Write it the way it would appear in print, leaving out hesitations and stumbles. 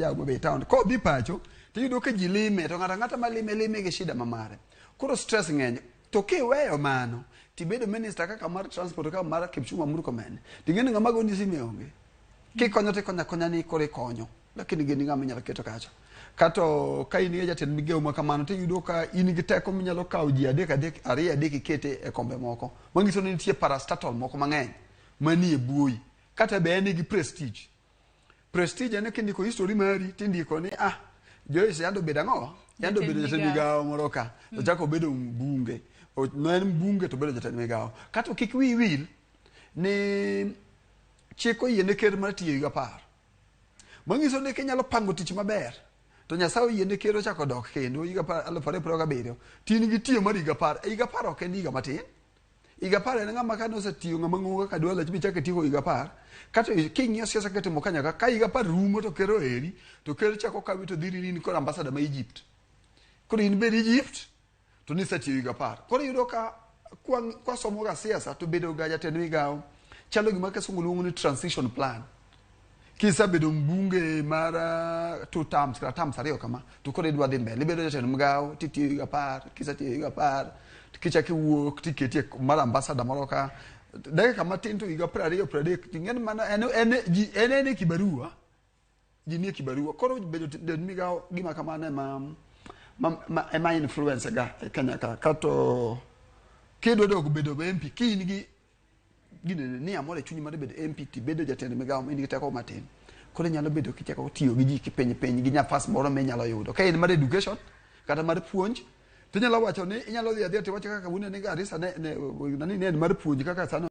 jago be town ko bi pacho tiyudo ka ji lime to ngata ma lime gi shida mamare koro stress ng'eny to kiweyo mano tibedo minister kaka mar transport kaka mar Kipchumba Murkomen tingeni ng'ama goni sime onge kikonyo te konya ni kore konyo lakini geni ng'ama nyalo keto kacho kato ka in jatend migeo ma kamano tiyudo ka in gi teko minyalo kawo ji adek ikete e kombe moko mangiso ni nitie parastatal moko mang'eny manie buoyi kata be en gi prestige ene kindiko history mari tindiko ni Joyce yando bedang'o yando bedo jatend migao moro ka to chako bedo bunge no en bunge to bedo jatend migao kata kik wil ni chiko yiene ker mar tiyo higa 10 mangiso ni kinyalo pango tich maber to Nyasaye yiene ker chako dok kendo higa 2027 tin gi tiyo mar higa 10 ok en higa matin higa 10 en ng'ama kano osetiyo ng'ama ng'onga ka dwala chibi chake tiyo higa 10 kata king'iyo siasa ketimo kanya ka higa 10 rumo to kero eri to ker chako kawi to dhiri ni kod ambassador ma Egypt koro in bed Egypt to ni setiyo higa 10 koro yudo ka kwa somo ga siasa to bedo ga jatend migao chalo gima kasungu luongo ni transition plan kisa bedo mbunge mara 2 terms kata terms ariyo kama to koro idwa dhi mbele bedo jatend migao titiyo higa 10 kisa tiyo higa 10 kicha kiwuok tiketie mar ambassador moro ka dakika matin to higa 20 tingen mana en kibarua ji ni kibarua koro bedo jatend migao gima kamane ma influence ga Kenya ka kato kedo do bedo MP kini gi gine ni amore chunyi mar bedo MP ti bedo jatend migao indi teko matin koro nyalo bedo kichako tiyo gi ji kipenj gi nyafas moro me nyalo yudo ka en mar education kata mar puonj tinyalo wacho ni inyalo dhi adhi to wacho kaka bune ni Garissa ne mar puonj kaka sano